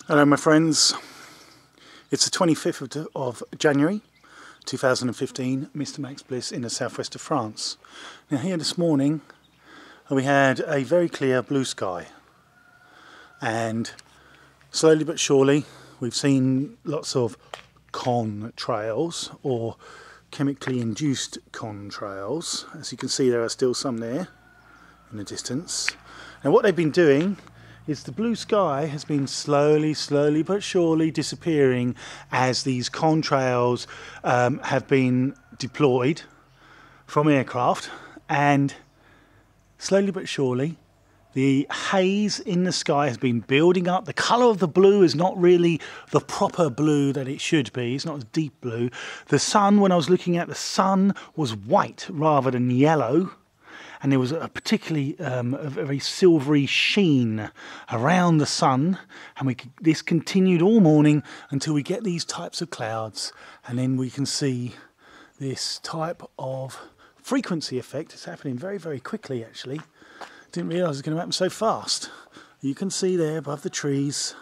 Hello my friends, it's the 25th of January 2015, Mr. Max Bliss in the southwest of France. Now here this morning we had a very clear blue sky, and slowly but surely we've seen lots of contrails, or chemically induced contrails. As you can see, there are still some there in the distance. And what they've been doing is the blue sky has been slowly but surely disappearing as these contrails have been deployed from aircraft, and slowly but surely the haze in the sky has been building up. The colour of the blue is not really the proper blue that it should be. It's not a deep blue. The sun, when I was looking at the sun, was white rather than yellow. And there was a particularly a very silvery sheen around the sun, and this continued all morning until we get these types of clouds, and then we can see this type of frequency effect. It's happening very quickly actually. Didn't realise it was going to happen so fast. You can see there above the trees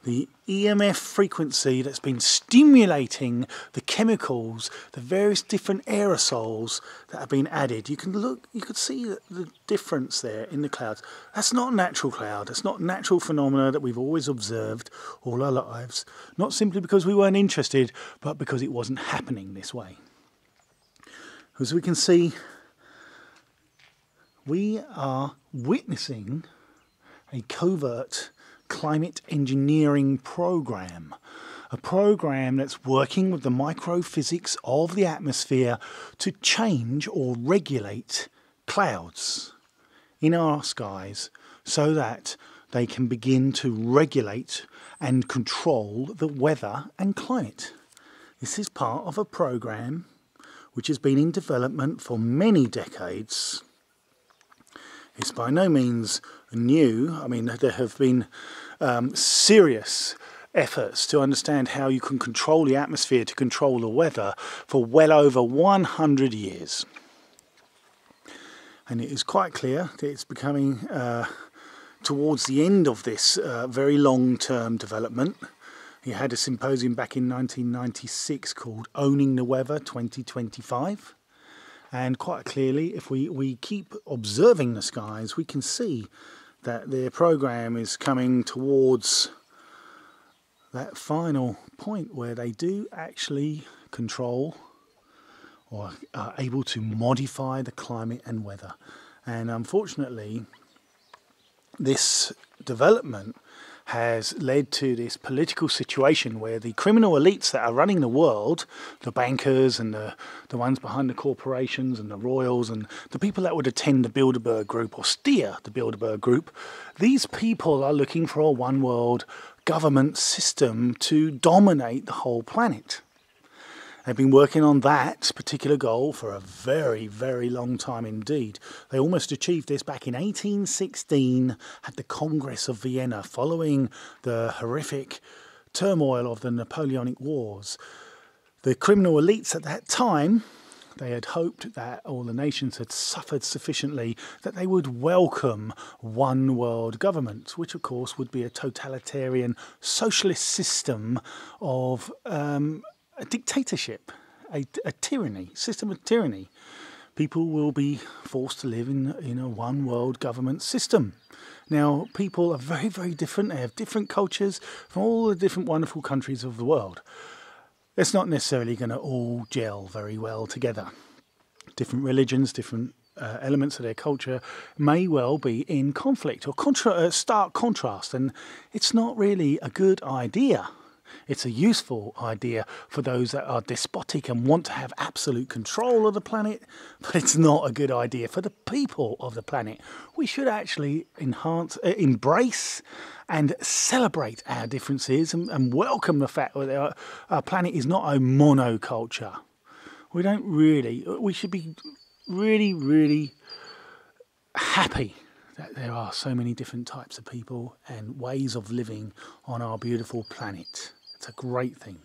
the EMF frequency that's been stimulating the chemicals, the various different aerosols that have been added. You could see the difference there in the clouds. That's not a natural cloud. That's not a natural phenomena that we've always observed all our lives. Not simply because we weren't interested, but because it wasn't happening this way. As we can see, we are witnessing a covert climate engineering program, a program that's working with the microphysics of the atmosphere to change or regulate clouds in our skies so that they can begin to regulate and control the weather and climate. This is part of a program which has been in development for many decades. It's by no means new. I mean, there have been serious efforts to understand how you can control the atmosphere to control the weather for well over 100 years. And it is quite clear that it's becoming towards the end of this very long-term development. He had a symposium back in 1996 called Owning the Weather 2025. And quite clearly, if we keep observing the skies, we can see that their program is coming towards that final point where they do actually control or are able to modify the climate and weather. And unfortunately, this development has led to this political situation where the criminal elites that are running the world, the bankers and the ones behind the corporations and the royals and the people that would attend the Bilderberg Group or steer the Bilderberg Group, these people are looking for a one world government system to dominate the whole planet. They've been working on that particular goal for a very long time indeed. They almost achieved this back in 1816 at the Congress of Vienna, following the horrific turmoil of the Napoleonic Wars. The criminal elites at that time, they had hoped that all the nations had suffered sufficiently that they would welcome one world government, which of course would be a totalitarian socialist system of a dictatorship, a tyranny, system of tyranny. People will be forced to live in a one world government system. Now, people are very different. They have different cultures from all the different wonderful countries of the world. It's not necessarily going to all gel very well together. Different religions, different elements of their culture may well be in conflict or stark contrast, and it's not really a good idea. It's a useful idea for those that are despotic and want to have absolute control of the planet, but it's not a good idea for the people of the planet. We should actually embrace and celebrate our differences and welcome the fact that our planet is not a monoculture. We should be really happy that there are so many different types of people and ways of living on our beautiful planet. It's a great thing.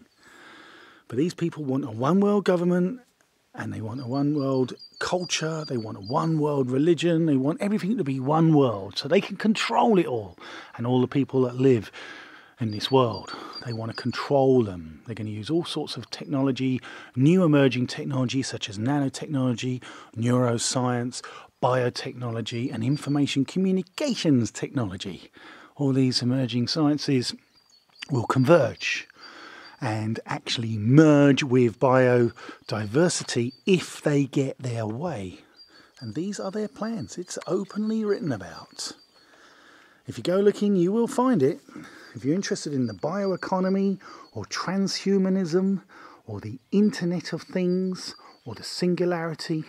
But these people want a one world government, and they want a one world culture, they want a one world religion, they want everything to be one world so they can control it all. And all the people that live in this world. They want to control them. They're going to use all sorts of technology, new emerging technology such as nanotechnology, neuroscience, biotechnology and information communications technology. All these emerging sciences will converge and actually merge with biodiversity if they get their way. And these are their plans. It's openly written about. If you go looking, you will find it. If you're interested in the bioeconomy or transhumanism or the Internet of Things or the singularity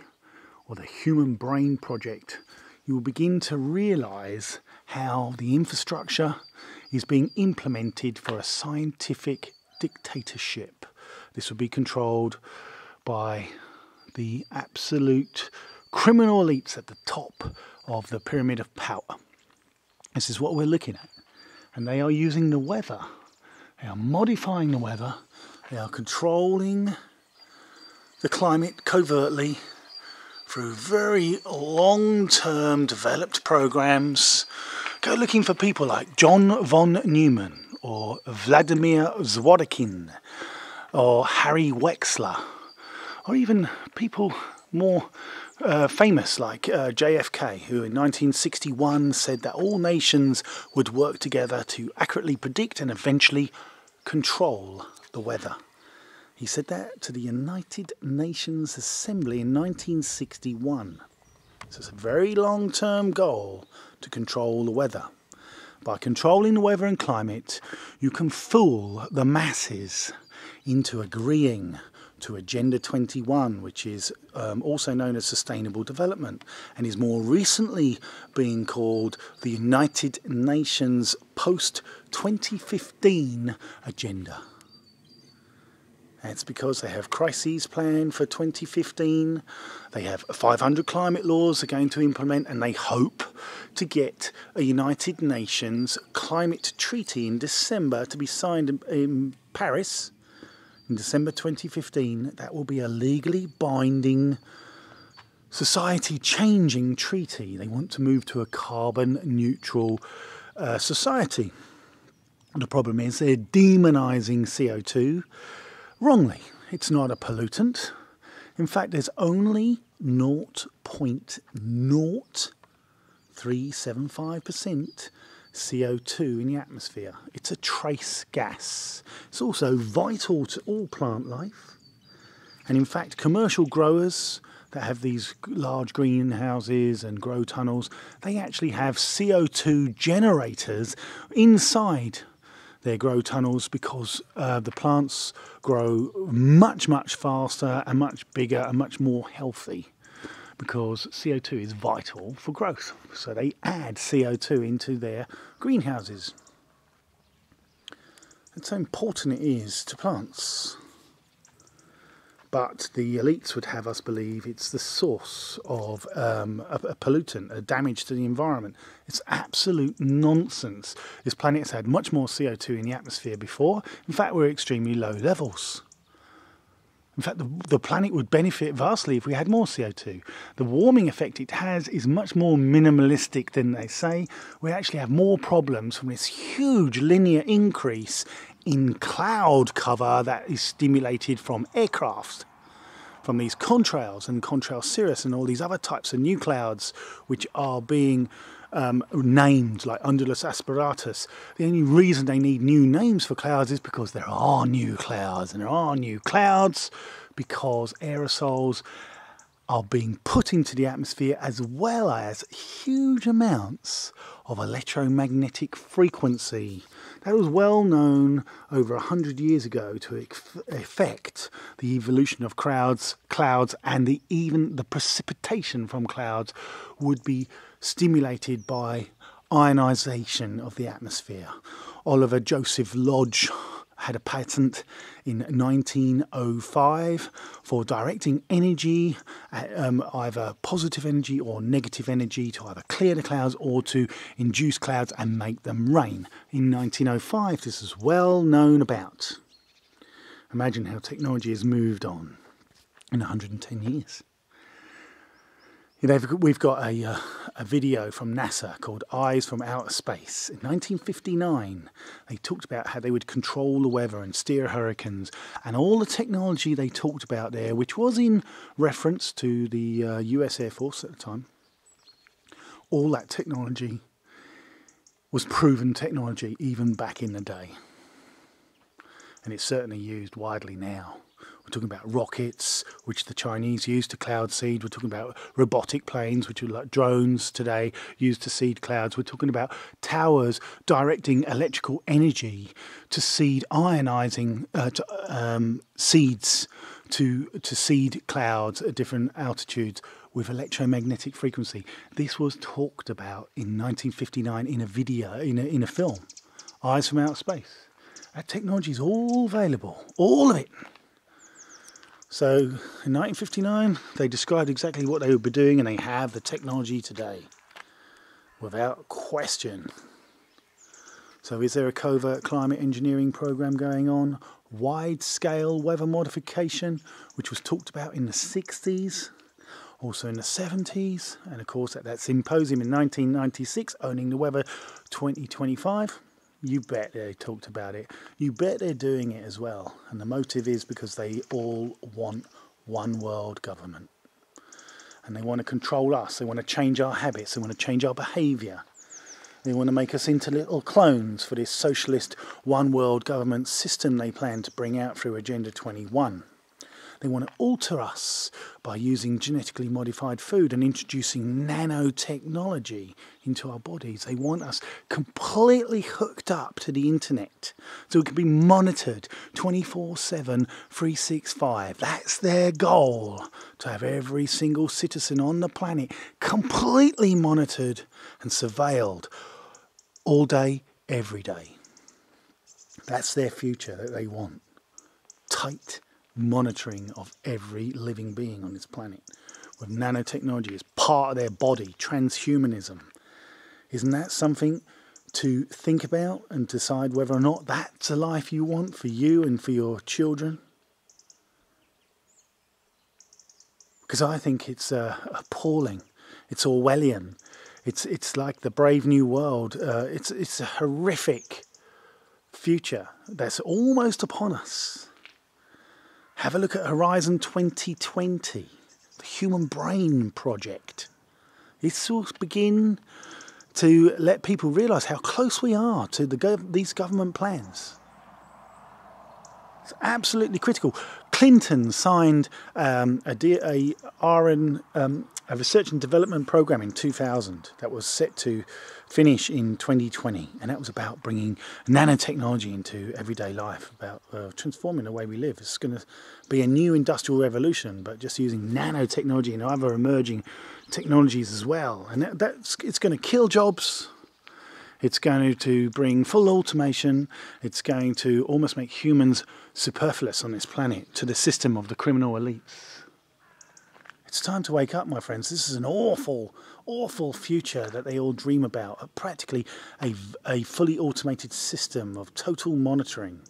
or the human brain project, you will begin to realise how the infrastructure is being implemented for a scientific dictatorship. This will be controlled by the absolute criminal elites at the top of the pyramid of power. This is what we're looking at. And they are using the weather. They are modifying the weather. They are controlling the climate covertly through very long-term developed programs. Go looking for people like John von Neumann or Vladimir Zworykin or Harry Wexler, or even people more famous like JFK, who in 1961 said that all nations would work together to accurately predict and eventually control the weather. He said that to the United Nations Assembly in 1961. So it's a very long-term goal to control the weather. By controlling the weather and climate, you can fool the masses into agreeing to Agenda 21, which is also known as Sustainable Development, and is more recently being called the United Nations Post-2015 Agenda. That's because they have crises planned for 2015, they have 500 climate laws they're going to implement, and they hope to get a United Nations climate treaty in December to be signed in Paris in December 2015. That will be a legally binding, society-changing treaty. They want to move to a carbon-neutral society. The problem is they're demonising CO2 wrongly. It's not a pollutant. In fact, there's only 0.0375% CO2 in the atmosphere. It's a trace gas. It's also vital to all plant life. And in fact, commercial growers that have these large greenhouses and grow tunnels, they actually have CO2 generators inside their grow tunnels because the plants grow much, much faster and much bigger and much more healthy, because CO2 is vital for growth. So they add CO2 into their greenhouses. That's how important it is to plants. But the elites would have us believe it's the source of a pollutant, a damage to the environment. It's absolute nonsense. This planet has had much more CO2 in the atmosphere before. In fact, we're at extremely low levels. In fact, the planet would benefit vastly if we had more CO2. The warming effect it has is much more minimalistic than they say. We actually have more problems from this huge linear increase in cloud cover that is stimulated from aircraft, from these contrails and contrail cirrus and all these other types of new clouds which are being named like undulus asperatus. The only reason they need new names for clouds is because there are new clouds, and there are new clouds because aerosols are being put into the atmosphere, as well as huge amounts of electromagnetic frequency. That was well known over 100 years ago to affect the evolution of clouds, and even the precipitation from clouds would be stimulated by ionization of the atmosphere. Oliver Joseph Lodge had a patent in 1905 for directing energy, either positive energy or negative energy, to either clear the clouds or to induce clouds and make them rain. In 1905, this is well known about. Imagine how technology has moved on in 110 years. You know, we've got a video from NASA called Eyes from Outer Space. In 1959, they talked about how they would control the weather and steer hurricanes, and all the technology they talked about there, which was in reference to the US Air Force at the time. All that technology was proven technology even back in the day. And it's certainly used widely now. We're talking about rockets, which the Chinese use to cloud seed. We're talking about robotic planes, which are like drones today, used to seed clouds. We're talking about towers directing electrical energy to seed ionizing seeds to seed clouds at different altitudes with electromagnetic frequency. This was talked about in 1959 in a video, in a film, Eyes from Outer Space. That technology is all available, all of it. So in 1959, they described exactly what they would be doing, and they have the technology today, without question. So is there a covert climate engineering program going on? Wide-scale weather modification, which was talked about in the 60s, also in the 70s, and of course at that symposium in 1996, Owning the Weather 2025. You bet they talked about it. You bet they're doing it as well. And the motive is because they all want one world government. And they want to control us. They want to change our habits. They want to change our behaviour. They want to make us into little clones for this socialist one world government system they plan to bring out through Agenda 21. They want to alter us by using genetically modified food and introducing nanotechnology into our bodies. They want us completely hooked up to the internet so we can be monitored 24/7, 365. That's their goal, to have every single citizen on the planet completely monitored and surveilled all day, every day. That's their future that they want. Tight monitoring of every living being on this planet with nanotechnology as part of their body, transhumanism. Isn't that something to think about and decide whether or not that's a life you want for you and for your children? Because I think it's appalling. It's Orwellian. It's like the Brave New World. It's a horrific future that's almost upon us. Have a look at Horizon 2020, the Human Brain Project. This will begin to let people realise how close we are to these government plans. It's absolutely critical. Clinton signed a research and development program in 2000 that was set to finish in 2020, and that was about bringing nanotechnology into everyday life, about transforming the way we live. It's going to be a new industrial revolution, but just using nanotechnology and other emerging technologies as well. And it's going to kill jobs. It's going to bring full automation. It's going to almost make humans superfluous on this planet to the system of the criminal elites. It's time to wake up, my friends. This is an awful, awful future that they all dream about. Practically a fully automated system of total monitoring.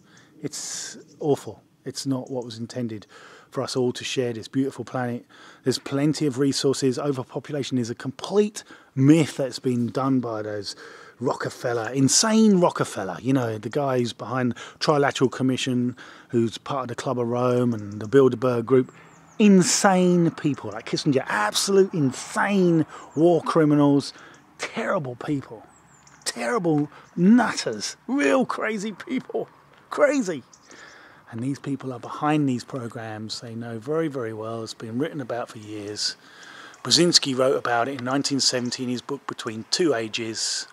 It's awful. It's not what was intended for us all to share this beautiful planet. There's plenty of resources. Overpopulation is a complete myth that's been done by those insane Rockefeller, you know, the guy who's behind the Trilateral Commission, who's part of the Club of Rome and the Bilderberg Group. Insane people like Kissinger, absolute insane war criminals, terrible people, terrible nutters, real crazy people, crazy. And these people are behind these programs. They know very, very well. It's been written about for years. Brzezinski wrote about it in 1970 in his book Between Two Ages,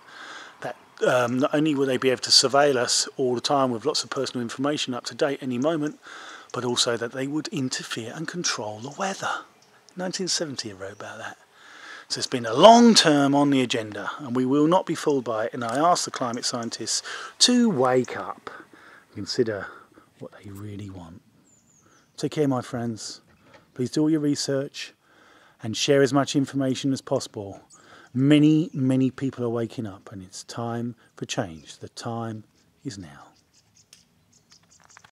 that not only will they be able to surveil us all the time with lots of personal information up to date any moment, but also that they would interfere and control the weather. 1970 he wrote about that. So it's been a long term on the agenda, and we will not be fooled by it. And I ask the climate scientists to wake up and consider what they really want. Take care, my friends. Please do all your research and share as much information as possible. Many, many people are waking up, and it's time for change. The time is now.